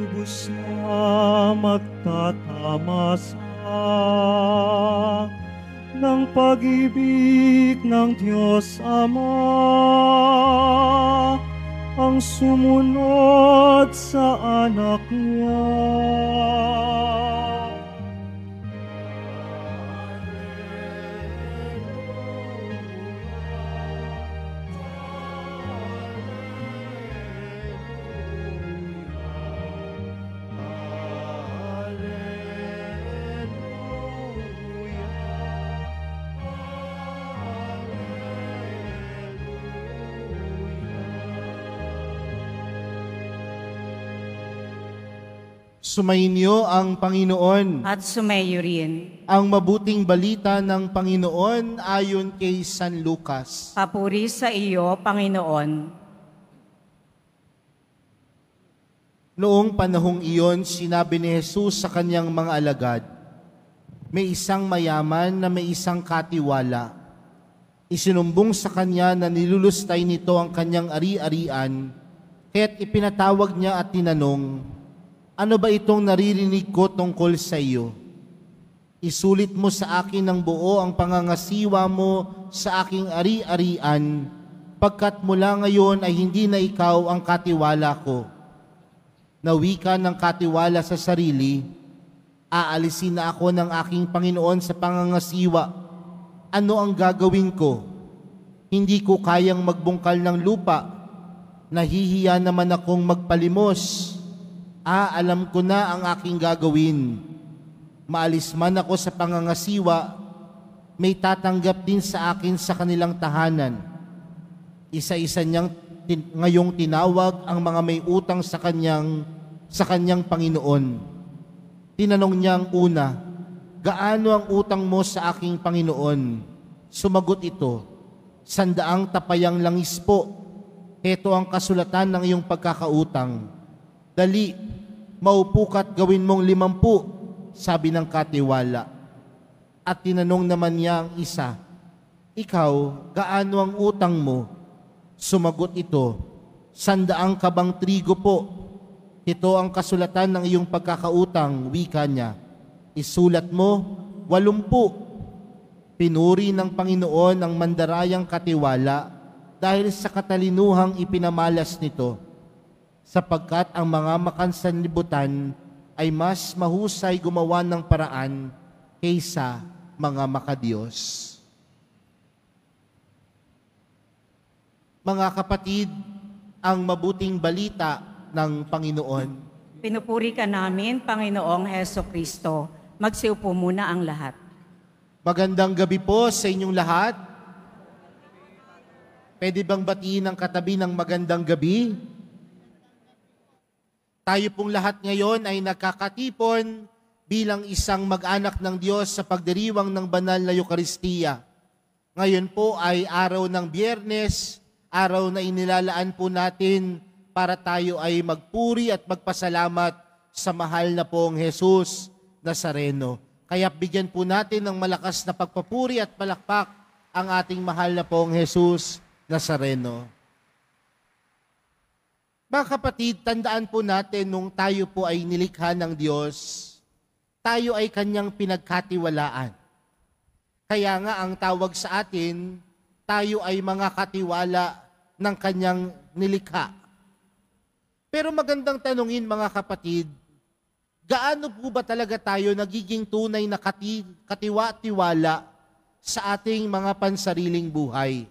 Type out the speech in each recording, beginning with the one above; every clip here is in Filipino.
lubos na magtatamasa ng pag-ibig ng Diyos Ama, ang sumunod sa anak niya. Sumainyo ang Panginoon. At sumayo rin. Ang mabuting balita ng Panginoon ayon kay San Lucas. Papuri sa iyo, Panginoon. Noong panahong iyon, sinabi ni Jesus sa kanyang mga alagad, may isang mayaman na may isang katiwala. Isinumbong sa kanya na nilulustay nito ang kanyang ari-arian, kaya't ipinatawag niya at tinanong, ano ba itong naririnig ko tungkol sa iyo? Isulit mo sa akin ng buo ang pangangasiwa mo sa aking ari-arian, pagkat mula ngayon ay hindi na ikaw ang katiwala ko. Nawika ng katiwala sa sarili, aalisin na ako ng aking Panginoon sa pangangasiwa. Ano ang gagawin ko? Hindi ko kayang magbungkal ng lupa. Nahihiya naman akong magpalimos. Alam ko na ang aking gagawin. Maalis man ako sa pangangasiwa, may tatanggap din sa akin sa kanilang tahanan. Isa-isa niyang ngayong tinawag ang mga may utang sa kanyang Panginoon. Tinanong niya ang una, gaano ang utang mo sa aking Panginoon? Sumagot ito, 100 tapayang langis po. Heto ang kasulatan ng iyong pagkakautang. Dali, maupo ka't gawin mong 50, sabi ng katiwala. At tinanong naman niya ang isa, ikaw, gaano ang utang mo? Sumagot ito, 100 kabang trigo po. Ito ang kasulatan ng iyong pagkakautang, wika niya. Isulat mo, 80. Pinuri ng Panginoon ang mandarayang katiwala dahil sa katalinuhang ipinamalas nito, sapagkat ang mga makansanlibutan ay mas mahusay gumawa ng paraan kaysa mga makadiyos. Mga kapatid, ang mabuting balita ng Panginoon. Pinupuri ka namin, Panginoong Hesukristo. Magsiupo muna ang lahat. Magandang gabi po sa inyong lahat. Pwede bang batiin ang katabi ng magandang gabi? Tayo pong lahat ngayon ay nagkakatipon bilang isang mag-anak ng Diyos sa pagdiriwang ng banal na Eukaristiya. Ngayon po ay araw ng Biyernes, araw na inilalaan po natin para tayo ay magpuri at magpasalamat sa mahal na pong Jesus Nazareno. Kaya bigyan po natin ng malakas na pagpapuri at palakpak ang ating mahal na pong Jesus Nazareno. Mga kapatid, tandaan po natin nung tayo po ay nilikha ng Diyos, tayo ay kanyang pinagkatiwalaan. Kaya nga ang tawag sa atin, tayo ay mga katiwala ng kanyang nilikha. Pero magandang tanungin mga kapatid, gaano po ba talaga tayo nagiging tunay na katiwa-tiwala sa ating mga pansariling buhay?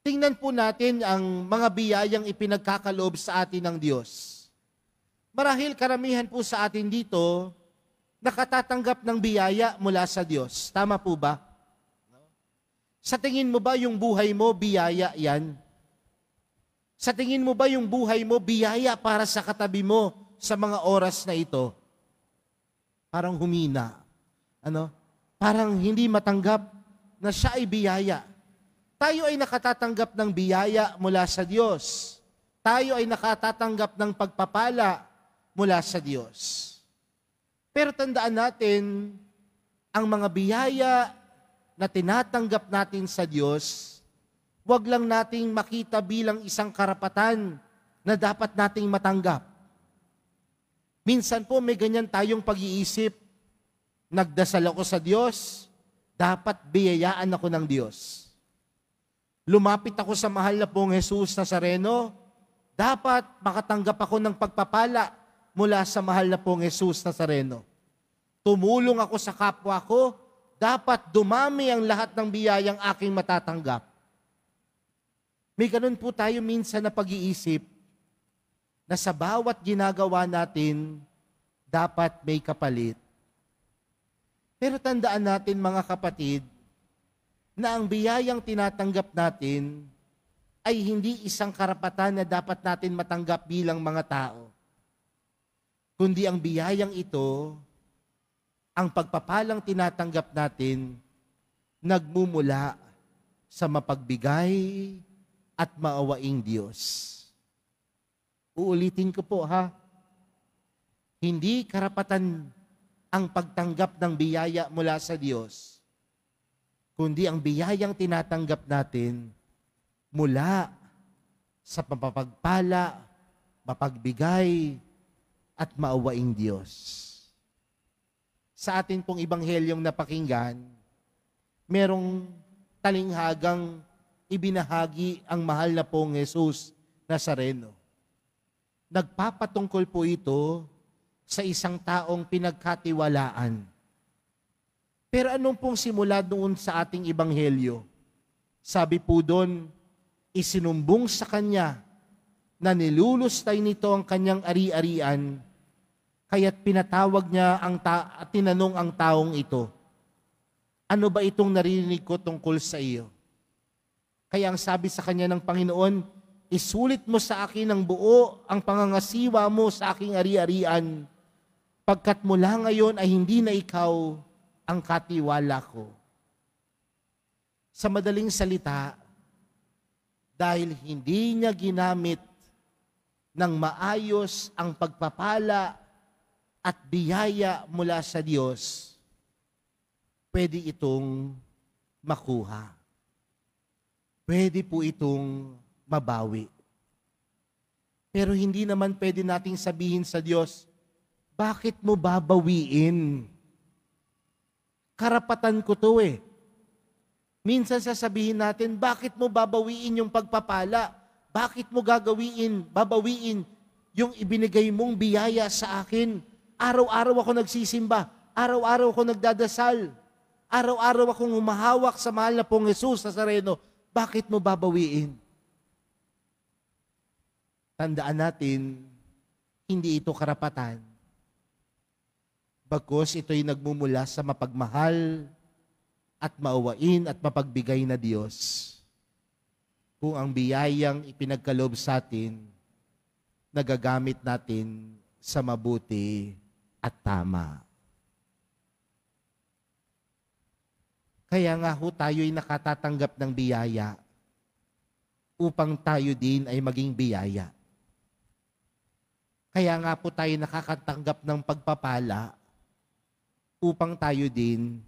Tingnan po natin ang mga biyayang ipinagkakaloob sa atin ng Diyos. Marahil karamihan po sa atin dito, nakatatanggap ng biyaya mula sa Diyos. Tama po ba? Sa tingin mo ba yung buhay mo, biyaya yan? Sa tingin mo ba yung buhay mo, biyaya para sa katabi mo sa mga oras na ito? Parang humina. Parang hindi matanggap na siya ay biyaya. Tayo ay nakatatanggap ng biyaya mula sa Diyos. Tayo ay nakatatanggap ng pagpapala mula sa Diyos. Pero tandaan natin, ang mga biyaya na tinatanggap natin sa Diyos, wag lang nating makita bilang isang karapatan na dapat nating matanggap. Minsan po may ganyan tayong pag-iisip. Nagdasal ako sa Diyos, dapat biyayaan ako ng Diyos. Lumapit ako sa mahal na pong Jesus Nazareno, dapat makatanggap ako ng pagpapala mula sa mahal na pong Jesus Nazareno. Tumulong ako sa kapwa ko, dapat dumami ang lahat ng biyayang aking matatanggap. May ganun po tayo minsan na pag-iisip na sa bawat ginagawa natin, dapat may kapalit. Pero tandaan natin mga kapatid, na ang biyayang tinatanggap natin ay hindi isang karapatan na dapat natin matanggap bilang mga tao. Kundi ang biyayang ito, ang pagpapalang tinatanggap natin, nagmumula sa mapagbigay at maawaing Diyos. Uulitin ko po ha, hindi karapatan ang pagtanggap ng biyaya mula sa Diyos, kundi ang biyayang tinatanggap natin mula sa mapapagpala, mapagbigay, at maawaing Diyos. Sa atin pong ibanghelyong napakinggan, merong talinghagang ibinahagi ang mahal na pong Jesus Nazareno. Nagpapatungkol po ito sa isang taong pinagkatiwalaan. Pero anong pong simula doon sa ating ibanghelyo? Sabi po doon, isinumbong sa kanya na nilulustay nito ang kanyang ari-arian, kaya't pinatawag niya at tinanong ang taong ito, ano ba itong narinig ko tungkol sa iyo? Kaya ang sabi sa kanya ng Panginoon, isulit mo sa akin ng buo ang pangangasiwa mo sa aking ari-arian, pagkat mula ngayon ay hindi na ikaw ang katiwala ko. Sa madaling salita, dahil hindi niya ginamit ng maayos ang pagpapala at biyaya mula sa Diyos, pwede itong makuha. Pwede po itong mabawi. Pero hindi naman pwede nating sabihin sa Diyos, bakit mo babawiin? Karapatan ko to eh. Minsan sasabihin natin, bakit mo babawiin yung pagpapala? Bakit mo babawiin yung ibinigay mong biyaya sa akin? Araw-araw ako nagsisimba. Araw-araw ako nagdadasal. Araw-araw akong humahawak sa mahal na pong Jesus Nazareno. Bakit mo babawiin? Tandaan natin, hindi ito karapatan. Bagkus ito'y nagmumula sa mapagmahal at maawain at mapagbigay na Diyos. Kung ang biyayang ipinagkaloob sa atin, nagagamit natin sa mabuti at tama. Kaya nga ho tayo'y nakatatanggap ng biyaya upang tayo din ay maging biyaya. Kaya nga po tayo nakakatanggap ng pagpapala upang tayo din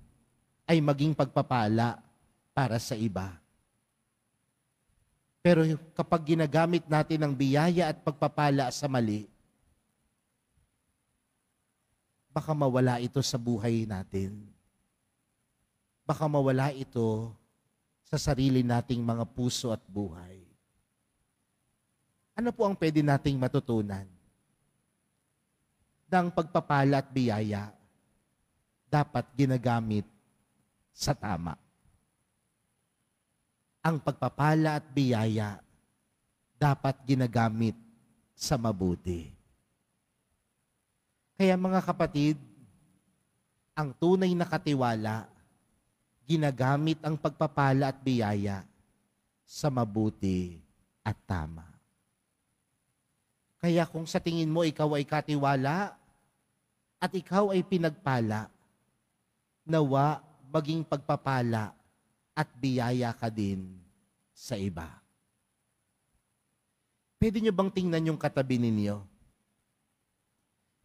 ay maging pagpapala para sa iba. Pero kapag ginagamit natin ang biyaya at pagpapala sa mali, baka mawala ito sa buhay natin. Baka mawala ito sa sarili nating mga puso at buhay. Ano po ang pwede nating matutunan? Ng pagpapala at biyaya, dapat ginagamit sa tama. Ang pagpapala at biyaya, dapat ginagamit sa mabuti. Kaya mga kapatid, ang tunay na katiwala, ginagamit ang pagpapala at biyaya sa mabuti at tama. Kaya kung sa tingin mo ikaw ay katiwala at ikaw ay pinagpala, nawa maging pagpapala at biyaya ka din sa iba. Pwede nyo bang tingnan yung katabi ninyo?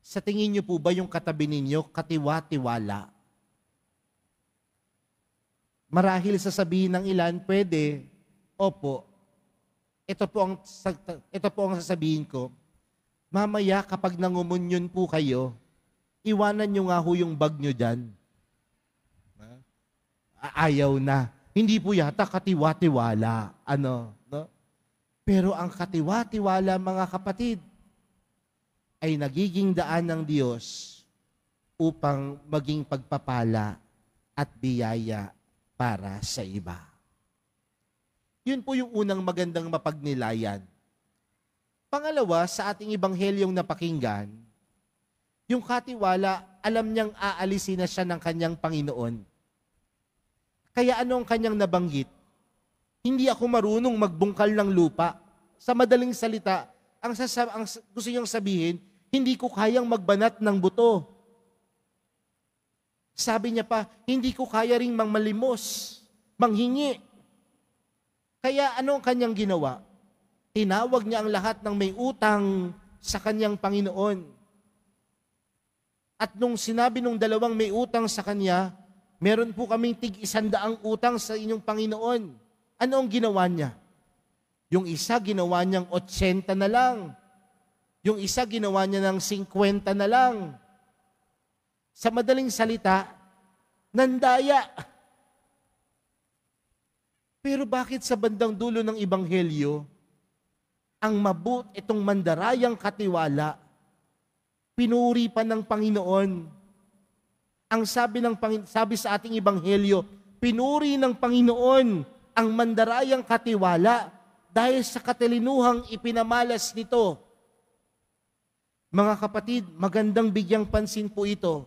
Sa tingin nyo po ba yung katabi ninyo katiwa-tiwala? Marahil sasabihin ng ilan, pwede, opo. Ito po ang sasabihin ko, Mamaya kapag nangumunyon po kayo, iwanan nyo nga ho yung bag nyo dyan. Ayaw na. Hindi po yata katiwa-tiwala. No? Pero ang katiwa-tiwala, mga kapatid, ay nagiging daan ng Diyos upang maging pagpapala at biyaya para sa iba. Yun po yung unang magandang mapagnilayan. Pangalawa, sa ating ebanghelyong napakinggan, yung katiwala, alam niyang aalisin na siya ng kanyang Panginoon. Kaya ano ang kanyang nabanggit? Hindi ako marunong magbungkal ng lupa. Sa madaling salita, ang gusto niyang sabihin, hindi ko kayang magbanat ng buto. Sabi niya pa, hindi ko kaya ring mangmalimos, manghingi. Kaya ano ang kanyang ginawa? Tinawag niya ang lahat ng may utang sa kanyang Panginoon. At nung sinabi nung dalawang may utang sa kanya, meron po kaming tig-100 utang sa inyong Panginoon. Ano ang ginawa niya? Yung isa ginawa niyang 80 na lang. Yung isa ginawa niya ng 50 na lang. Sa madaling salita, nandaya. Pero bakit sa bandang dulo ng Ebanghelyo, ang itong mandarayang katiwala, pinuri pa ng Panginoon? Ang sabi sa ating Ebanghelyo, pinuri ng Panginoon ang mandarayang katiwala dahil sa katalinuhang ipinamalas nito. Mga kapatid, magandang bigyang pansin po ito.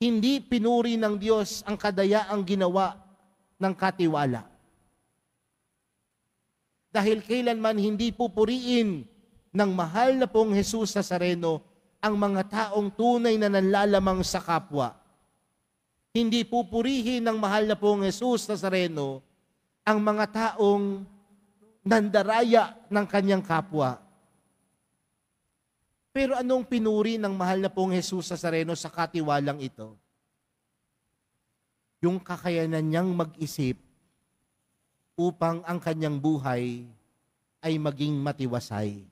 Hindi pinuri ng Diyos ang kadayaang ginawa ng katiwala. Dahil kailanman hindi pupuriin ng mahal na pong Jesus Nazareno ang mga taong tunay na nanlalamang sa kapwa. Hindi pupurihin ng mahal na pong Jesus Nazareno ang mga taong nandaraya ng kanyang kapwa. Pero anong pinuri ng mahal na pong Jesus Nazareno sa katiwalang ito? Yung kakayanan niyang mag-isip upang ang kanyang buhay ay maging matiwasay.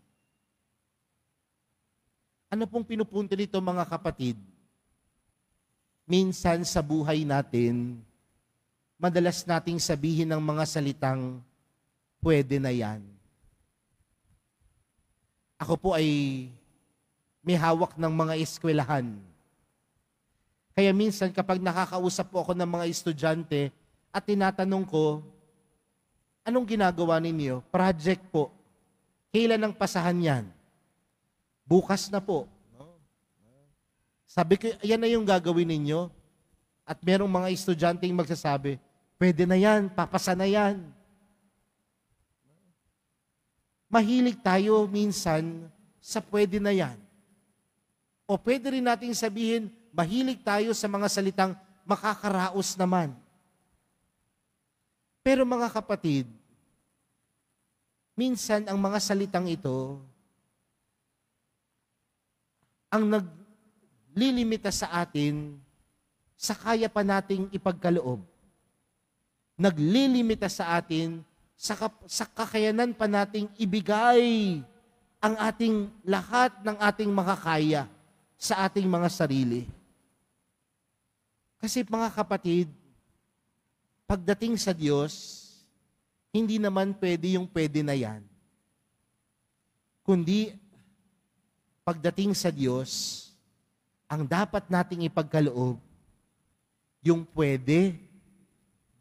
Ano pong pinupunto nito, mga kapatid? Minsan sa buhay natin, madalas nating sabihin ng mga salitang, pwede na yan. Ako po ay may hawak ng mga eskwelahan. Kaya minsan kapag nakakausap po ako ng mga estudyante at tinatanong ko, anong ginagawa ninyo? Project po. Kailan ang pasahan yan? Bukas na po. Sabi ko, yan na yung gagawin ninyo. At merong mga estudyanteng magsasabi, pwede na yan, papasa na yan. Mahilig tayo minsan sa pwede na yan. O pwede rin nating sabihin, mahilig tayo sa mga salitang makakaraos naman. Pero mga kapatid, minsan ang mga salitang ito, ang naglilimita sa atin sa kaya pa nating ipagkaloob. Naglilimita sa atin sa kakayanan pa nating ibigay ang ating lahat ng ating makakaya sa ating mga sarili. Kasi mga kapatid, pagdating sa Diyos, hindi naman pwede yung pwede na yan. Kundi, pagdating sa Diyos, ang dapat nating ipagkaloob, yung pwede,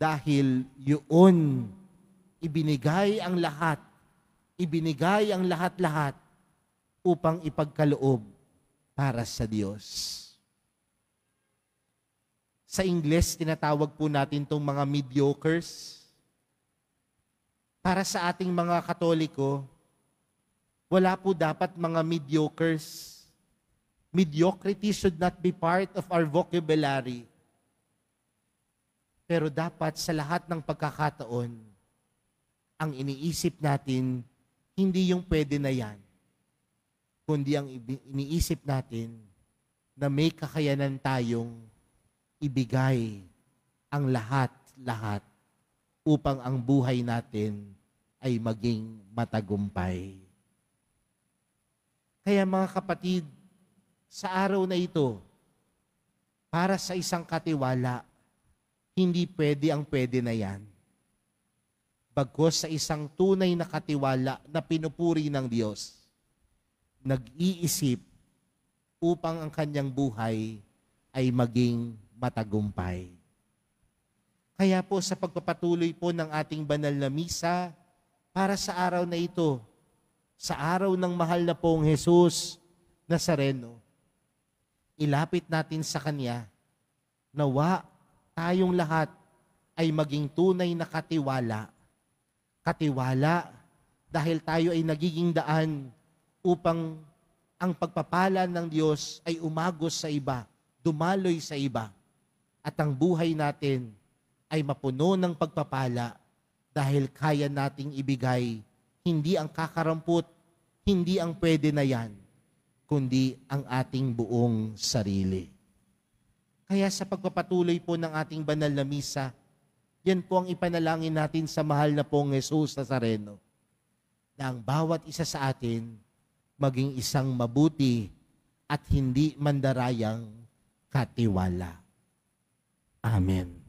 dahil yun, ibinigay ang lahat, ibinigay ang lahat-lahat upang ipagkaloob para sa Diyos. Sa Ingles, tinatawag po natin itong mga mediocres. Para sa ating mga Katoliko, wala po dapat mga mediocres. Mediocrity should not be part of our vocabulary. Pero dapat sa lahat ng pagkakataon, ang iniisip natin, hindi yung pwede na yan, kundi ang iniisip natin na may kakayanan tayong ibigay ang lahat-lahat upang ang buhay natin ay maging matagumpay. Kaya mga kapatid, sa araw na ito, para sa isang katiwala, hindi pwede ang pwede na yan. Bagkus sa isang tunay na katiwala na pinupuri ng Diyos, nag-iisip upang ang kanyang buhay ay maging matagumpay. Kaya po sa pagpapatuloy po ng ating banal na misa, para sa araw na ito, sa araw ng mahal na pong Jesus Nazareno, ilapit natin sa Kanya, nawa tayong lahat ay maging tunay na katiwala. Katiwala dahil tayo ay nagiging daan upang ang pagpapala ng Diyos ay umagos sa iba, dumaloy sa iba, at ang buhay natin ay mapuno ng pagpapala dahil kaya nating ibigay hindi ang kakarampot, hindi ang pwede na yan, kundi ang ating buong sarili. Kaya sa pagpapatuloy po ng ating banal na misa, yan po ang ipanalangin natin sa mahal na pong Jesus Nazareno, na ang bawat isa sa atin maging isang mabuti at hindi mandarayang katiwala. Amen.